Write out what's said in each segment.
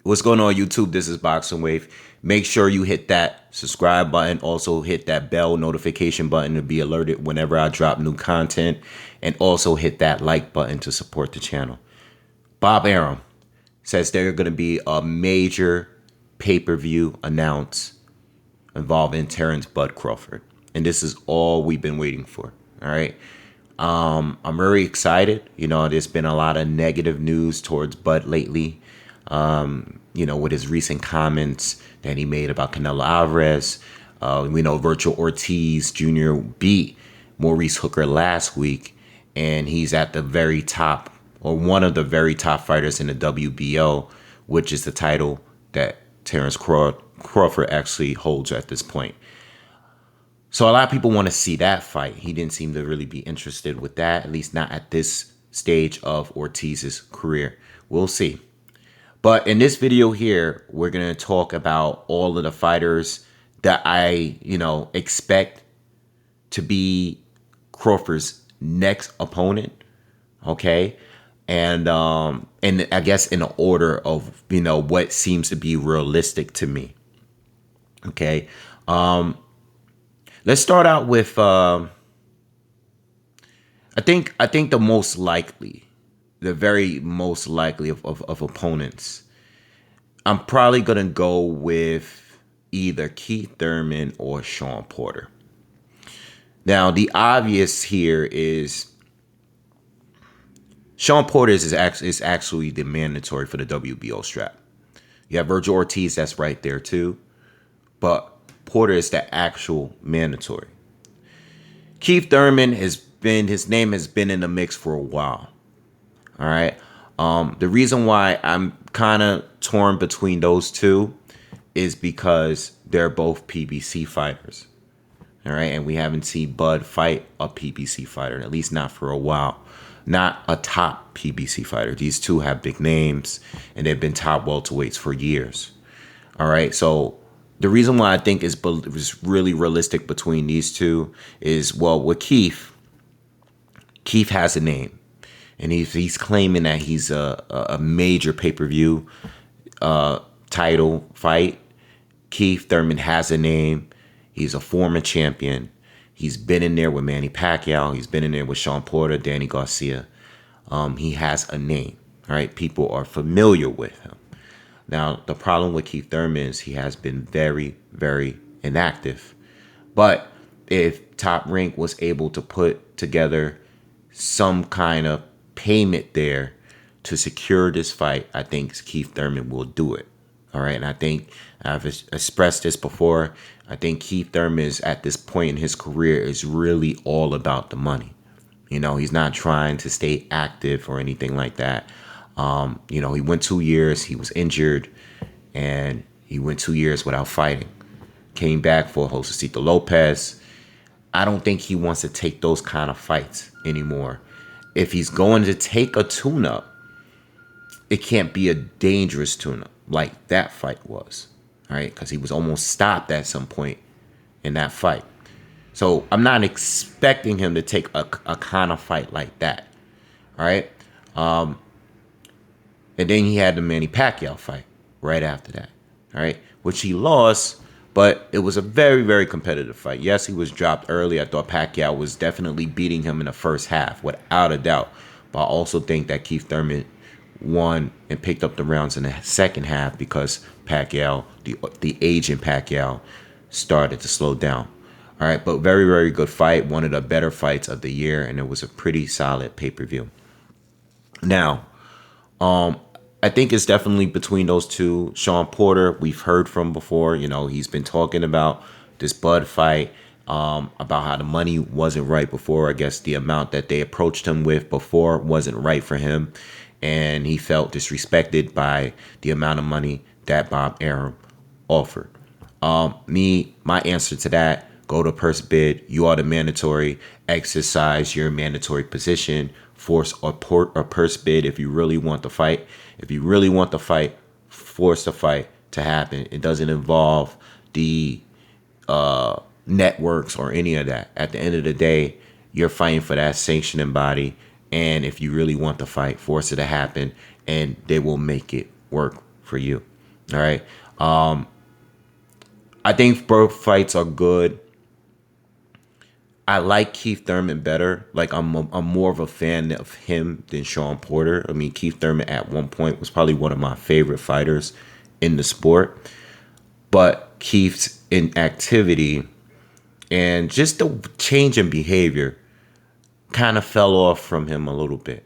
What's going on, YouTube? This is BoxingWave. Make sure you hit that subscribe button. Also hit that bell notification button to be alerted whenever I drop new content. And also hit that like button to support the channel. Bob Arum says there's going to be a major pay-per-view announced involving Terence Bud Crawford. And this is all we've been waiting for. All right. I'm very excited. There's been a lot of negative news towards Bud lately. With his recent comments that he made about Canelo Alvarez. We know Virgil Ortiz Jr. beat Maurice Hooker last week, and he's at the very top, or one of the very top fighters in the WBO, which is the title that Terence Crawford actually holds at this point. So a lot of people want to see that fight. He didn't seem to really be interested with that, at least not at this stage of Ortiz's career. We'll see. But in this video here, we're going to talk about all of the fighters that I, expect to be Crawford's next opponent. Okay. And I guess in the order of, what seems to be realistic to me. Okay. Let's start out with, I think the most likely, the very most likely of opponents, I'm probably going to go with either Keith Thurman or Shawn Porter. Now, the obvious here is Shawn Porter is actually the mandatory for the WBO strap. You have Virgil Ortiz, that's right there too. But Porter is the actual mandatory. Keith Thurman his name has been in the mix for a while. All right. The reason why I'm kind of torn between those two is because they're both PBC fighters. All right. And we haven't seen Bud fight a PBC fighter, at least not for a while. Not a top PBC fighter. These two have big names and they've been top welterweights for years. All right. So the reason why I think is really realistic between these two is, well, with Keith has a name. And he's claiming that he's a major pay-per-view title fight. Keith Thurman has a name. He's a former champion. He's been in there with Manny Pacquiao. He's been in there with Shawn Porter, Danny Garcia. He has a name. All right, people are familiar with him. Now, the problem with Keith Thurman is he has been very, very inactive. But if Top Rank was able to put together some kind of payment there to secure this fight, I think Keith Thurman will do it. All right. And I think I've expressed this before. I think Keith Thurman is at this point in his career is really all about the money. He's not trying to stay active or anything like that. He went 2 years. He was injured and he went 2 years without fighting. Came back for Josecito Lopez. I don't think he wants to take those kind of fights anymore. If he's going to take a tune-up, it can't be a dangerous tune-up like that fight was, all right? Because he was almost stopped at some point in that fight. So I'm not expecting him to take a kind of fight like that, all right? And then he had the Manny Pacquiao fight right after that, all right? Which he lost, but it was a very, very competitive fight. Yes, he was dropped early. I thought Pacquiao was definitely beating him in the first half, without a doubt. But I also think that Keith Thurman won and picked up the rounds in the second half because Pacquiao, the aging Pacquiao, started to slow down. All right, but very, very good fight. One of the better fights of the year, and it was a pretty solid pay-per-view. Now, I think it's definitely between those two. Shawn Porter, we've heard from before. He's been talking about this Bud fight, about how the money wasn't right before. I guess the amount that they approached him with before wasn't right for him. And he felt disrespected by the amount of money that Bob Arum offered. My answer to that, go to purse bid. You are the mandatory. Exercise your mandatory position. Force a purse bid if you really want the fight. If you really want the fight, force the fight to happen. It doesn't involve the networks or any of that. At the end of the day, you're fighting for that sanctioning body. And if you really want the fight, force it to happen, and they will make it work for you. All right. I think both fights are good. I like Keith Thurman better. Like I'm more of a fan of him than Sean Porter. I mean, Keith Thurman at one point was probably one of my favorite fighters in the sport. But Keith's inactivity and just the change in behavior kind of fell off from him a little bit.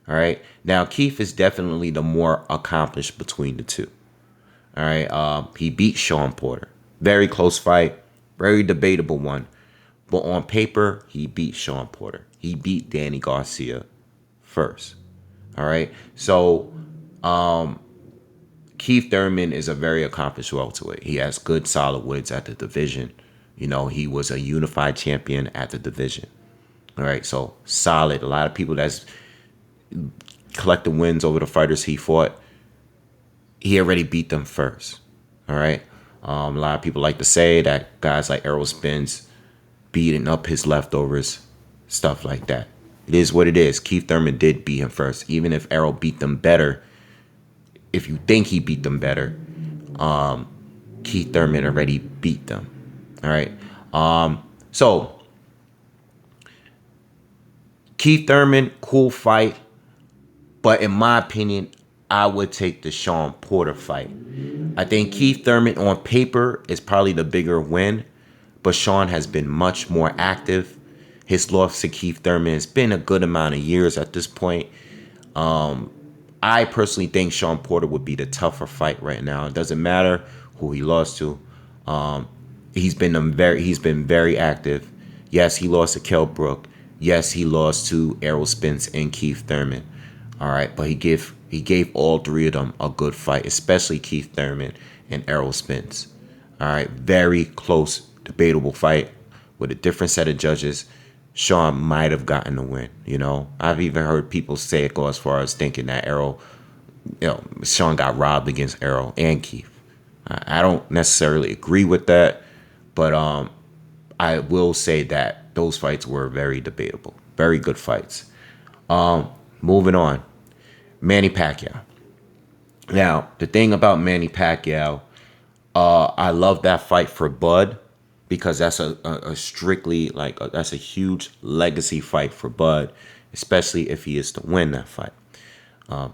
All right. Now Keith is definitely the more accomplished between the two. All right. He beat Sean Porter. Very close fight. Very debatable one. But on paper, he beat Sean Porter. He beat Danny Garcia first. All right. So Keith Thurman is a very accomplished welterweight. He has good solid wins at the division. You know, he was a unified champion at the division. All right. So solid. A lot of people that's collecting wins over the fighters he fought, he already beat them first. All right. A lot of people like to say that guys like Errol Spence beating up his leftovers, stuff like that. It is what it is. Keith Thurman did beat him first. Even if Errol beat them better, if you think he beat them better, Keith Thurman already beat them. All right. So Keith Thurman, cool fight. But in my opinion, I would take the Sean Porter fight. I think Keith Thurman on paper is probably the bigger win, but Sean has been much more active. His loss to Keith Thurman has been a good amount of years at this point. I personally think Sean Porter would be the tougher fight right now. It doesn't matter who he lost to. He's been very active. Yes, he lost to Kell Brook. Yes, he lost to Errol Spence and Keith Thurman. All right, but he gave all three of them a good fight, especially Keith Thurman and Errol Spence. All right, very close, debatable fight with a different set of judges. Sean might have gotten the win. You know, I've even heard people say it go as far as thinking that Sean got robbed against Errol and Keith. I don't necessarily agree with that, but I will say that those fights were very debatable, very good fights. Moving on. Manny Pacquiao. Now, the thing about Manny Pacquiao, I love that fight for Bud because that's a strictly that's a huge legacy fight for Bud, especially if he is to win that fight.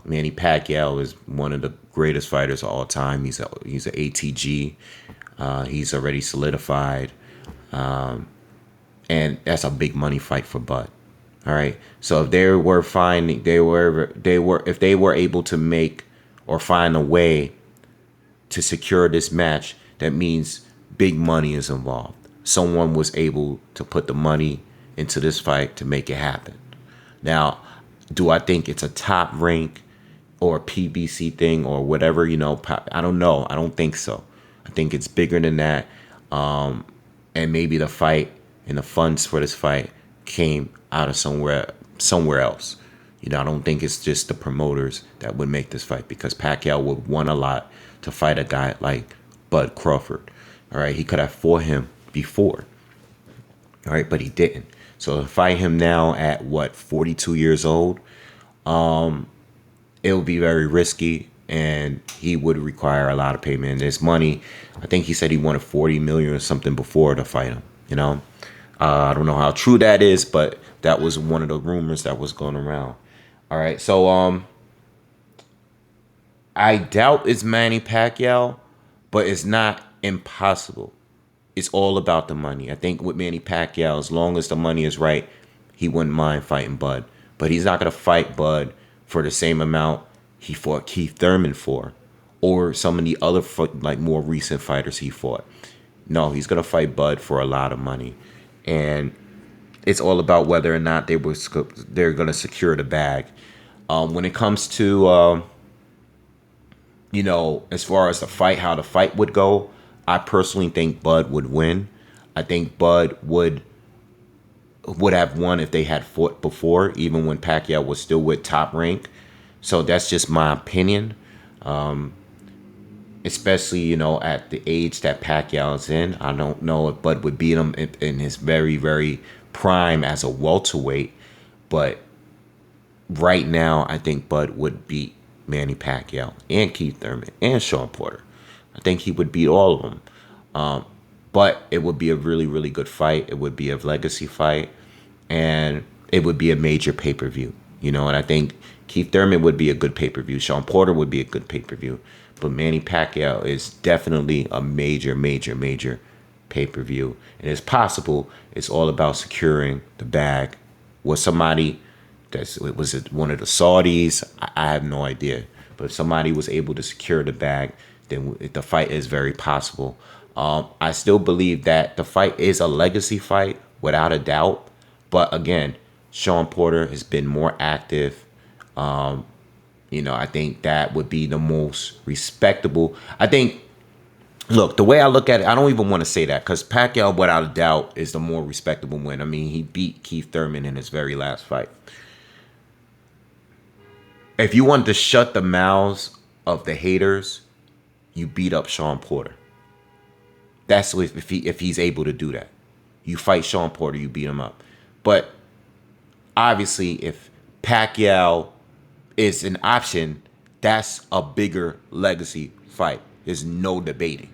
Manny Pacquiao is one of the greatest fighters of all time. He's an ATG. He's already solidified, and that's a big money fight for Bud. All right. So if if they were able to make or find a way to secure this match, that means big money is involved. Someone was able to put the money into this fight to make it happen. Now, do I think it's a top rank or a PBC thing or whatever, I don't know. I don't think so. I think it's bigger than that. And maybe the fight and the funds for this fight came out of somewhere else. I don't think it's just the promoters that would make this fight because Pacquiao would want a lot to fight a guy like Bud Crawford. All right, he could have fought him before. All right, but he didn't. So to fight him now at 42 years old, it would be very risky and he would require a lot of payment. And this money, I think he said he wanted $40 million or something before to fight him, I don't know how true that is, but that was one of the rumors that was going around. All right, so I doubt it's Manny Pacquiao, but it's not impossible. It's all about the money. I think with Manny Pacquiao, as long as the money is right, he wouldn't mind fighting Bud. But he's not going to fight Bud for the same amount he fought Keith Thurman for, or some of the other more recent fighters he fought. No, he's going to fight Bud for a lot of money. And it's all about whether or not they're going to secure the bag. When it comes to, as far as the fight, how the fight would go, I personally think Bud would win. I think Bud would have won if they had fought before, even when Pacquiao was still with Top Rank. So that's just my opinion. Especially, at the age that Pacquiao is in. I don't know if Bud would beat him in his very, very prime as a welterweight. But right now, I think Bud would beat Manny Pacquiao and Keith Thurman and Sean Porter. I think he would beat all of them. But it would be a really, really good fight. It would be a legacy fight, and it would be a major pay-per-view. And I think Keith Thurman would be a good pay-per-view. Sean Porter would be a good pay-per-view. But Manny Pacquiao is definitely a major, major, major pay-per-view. And it's possible. It's all about securing the bag. Was somebody was it one of the Saudis? I have no idea. But if somebody was able to secure the bag, then the fight is very possible. I still believe that the fight is a legacy fight, without a doubt. But again, Sean Porter has been more active. I think that would be the most respectable. I think, look, the way I look at it, I don't even want to say that, because Pacquiao, without a doubt, is the more respectable win. I mean, he beat Keith Thurman in his very last fight. If you want to shut the mouths of the haters, you beat up Sean Porter. That's if he's able to do that. You fight Sean Porter, you beat him up. But obviously, if Pacquiao is an option, that's a bigger legacy fight. There's no debating.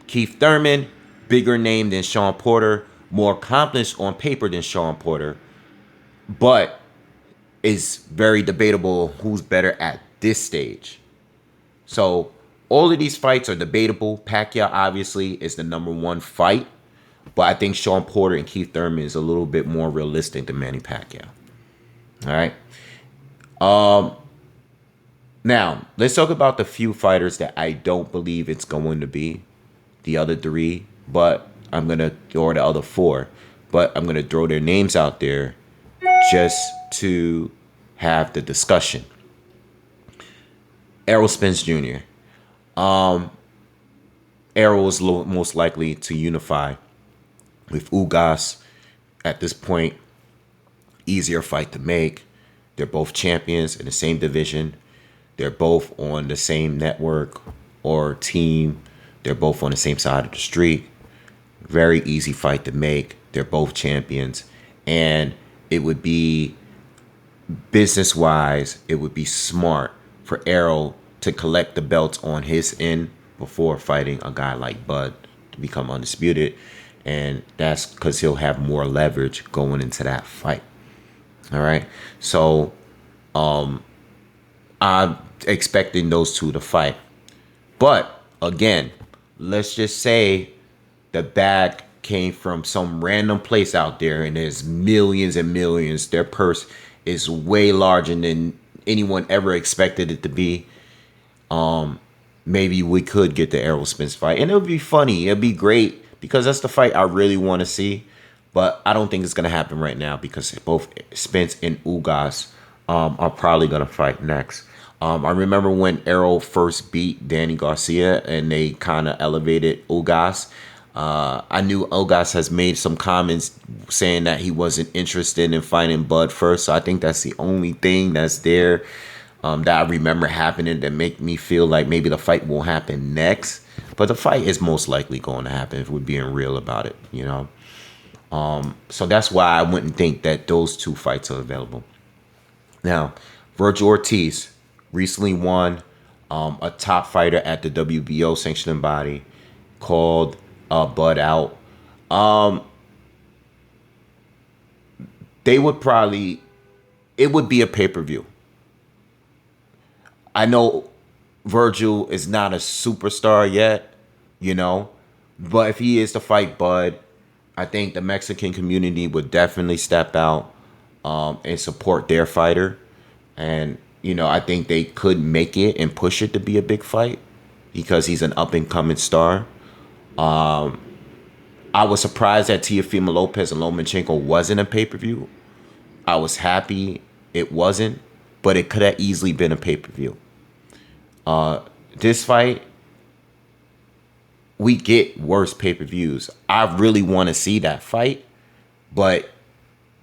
Keith Thurman, bigger name than Sean Porter, more accomplished on paper than Sean Porter, but it's very debatable who's better at this stage. So all of these fights are debatable. Pacquiao obviously is the number one fight, but I think Sean Porter and Keith Thurman is a little bit more realistic than Manny Pacquiao. All right. Now let's talk about the few fighters that I don't believe it's going to be. The other three, or the other four, but I'm gonna throw their names out there just to have the discussion. Errol Spence Jr. Errol is most likely to unify with Ugas at this point. Easier fight to make. They're both champions in the same division. They're both on the same network or team. They're both on the same side of the street. Very easy fight to make. They're both champions. And it would be, business-wise, it would be smart for Errol to collect the belts on his end before fighting a guy like Bud to become undisputed. And that's because he'll have more leverage going into that fight. All right. So I'm expecting those two to fight. But again, let's just say the bag came from some random place out there and there's millions and millions. Their purse is way larger than anyone ever expected it to be. Maybe we could get the Errol Spence fight. And it would be funny. It'd be great because that's the fight I really want to see. But I don't think it's going to happen right now because both Spence and Ugas are probably going to fight next. I remember when Errol first beat Danny Garcia and they kind of elevated Ugas. I knew Ugas has made some comments saying that he wasn't interested in fighting Bud first. So I think that's the only thing that's there that I remember happening that make me feel like maybe the fight will happen next. But the fight is most likely going to happen if we're being real about it, So that's why I wouldn't think that those two fights are available. Now, Virgil Ortiz recently won a top fighter at the WBO sanctioning body, called Bud out. It would be a pay-per-view. I know Virgil is not a superstar yet, but if he is to fight Bud, I think the Mexican community would definitely step out and support their fighter. And, I think they could make it and push it to be a big fight because he's an up-and-coming star. I was surprised that Teofimo Lopez and Lomachenko wasn't a pay-per-view. I was happy it wasn't, but it could have easily been a pay-per-view. This fight, we get worse pay-per-views. I really want to see that fight, but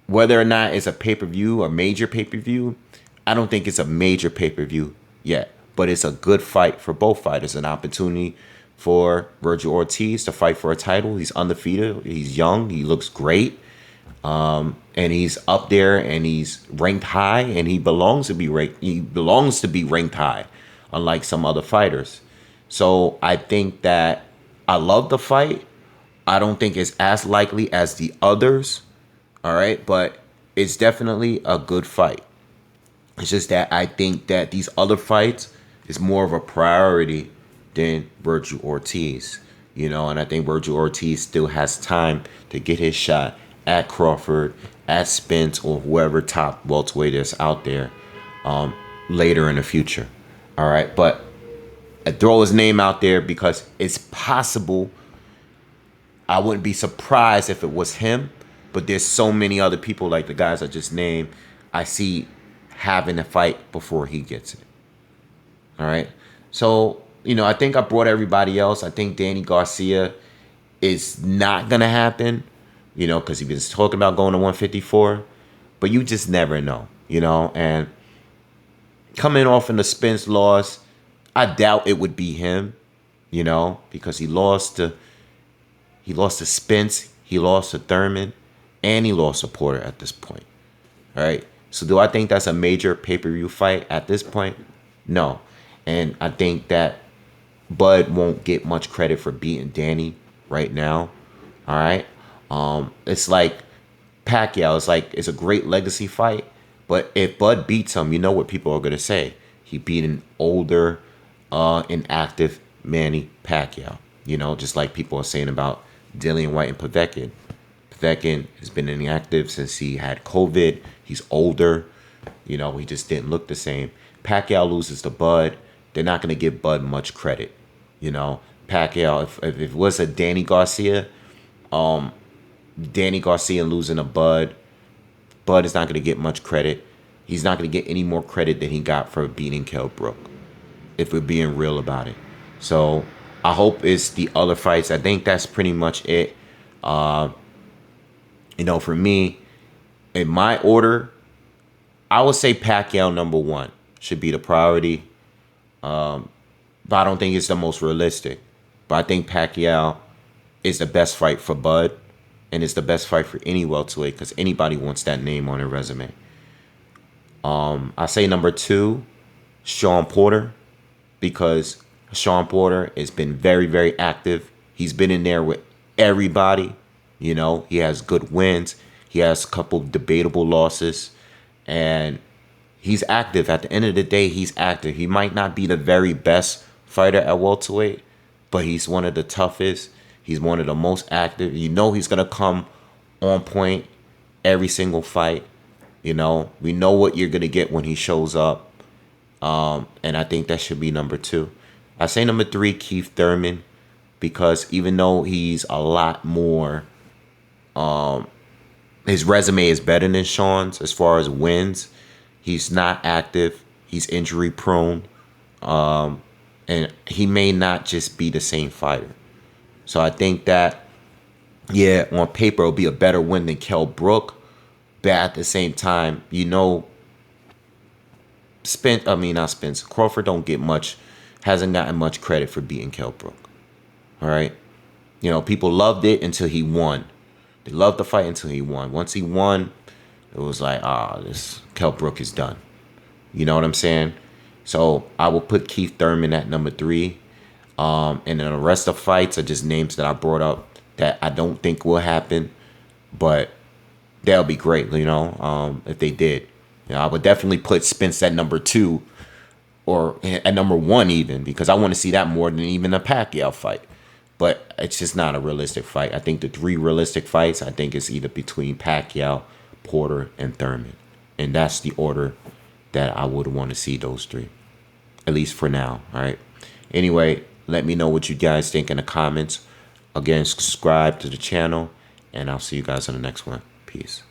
whether or not it's a pay-per-view or major pay-per-view, I don't think it's a major pay-per-view yet. But it's a good fight for both fighters, an opportunity for Virgil Ortiz to fight for a title. He's undefeated. He's young. He looks great. And he's up there and he's ranked high and he belongs to be ranked. He belongs to be ranked high. unlike some other fighters. So I think that I love the fight. I don't think it's as likely as the others. All right, but it's definitely a good fight. It's just that I think that these other fights is more of a priority than Virgil Ortiz. And I think Virgil Ortiz still has time to get his shot at Crawford, at Spence, or whoever top welterweight is out there later in the future. All right, but I throw his name out there because it's possible. I wouldn't be surprised if it was him, but there's so many other people like the guys I just named. I see having a fight before he gets it. All right. So, I think I brought everybody else. I think Danny Garcia is not going to happen, because he was talking about going to 154. But you just never know, And coming off in the Spence loss, I doubt it would be him, because he lost to Spence, he lost to Thurman, and he lost to Porter at this point. All right. So do I think that's a major pay-per-view fight at this point? No. And I think that Bud won't get much credit for beating Danny right now. All right. It's like Pacquiao. It's a great legacy fight. But if Bud beats him, you know what people are going to say. He beat an older, inactive Manny Pacquiao. Just like people are saying about Dillian White and Povetkin. Povetkin has been inactive since he had COVID. He's older. He just didn't look the same. Pacquiao loses to Bud. They're not going to give Bud much credit. Pacquiao, if it was a Danny Garcia losing to Bud is not going to get much credit. He's not going to get any more credit than he got for beating Kell Brook, if we're being real about it. So I hope it's the other fights. I think that's pretty much it. For me, in my order, I would say Pacquiao number 1 should be the priority. But I don't think it's the most realistic. But I think Pacquiao is the best fight for Bud, and it's the best fight for any welterweight because anybody wants that name on their resume. I say number 2, Sean Porter, because Sean Porter has been very, very active. He's been in there with everybody. He has good wins. He has a couple debatable losses. And he's active. At the end of the day, he's active. He might not be the very best fighter at welterweight, but he's one of the toughest. He's one of the most active. He's going to come on point every single fight. We know what you're going to get when he shows up. And I think that should be number 2. I say number 3, Keith Thurman, because even though he's a lot more, his resume is better than Sean's as far as wins. He's not active. He's injury prone. And he may not just be the same fighter. So I think that, on paper, it'll be a better win than Kell Brook. But at the same time, Crawford hasn't gotten much credit for beating Kell Brook. All right? People loved it until he won. They loved the fight until he won. Once he won, it was like, this Kell Brook is done. You know what I'm saying? So I will put Keith Thurman at number 3. And then the rest of fights are just names that I brought up that I don't think will happen. But that'll be great, if they did. I would definitely put Spence at number 2 or at number 1 even, because I want to see that more than even a Pacquiao fight. But it's just not a realistic fight. I think the 3 realistic fights, I think it's either between Pacquiao, Porter, and Thurman. And that's the order that I would want to see those 3. At least for now, all right? Anyway, let me know what you guys think in the comments. Again, subscribe to the channel, and I'll see you guys on the next one. Peace.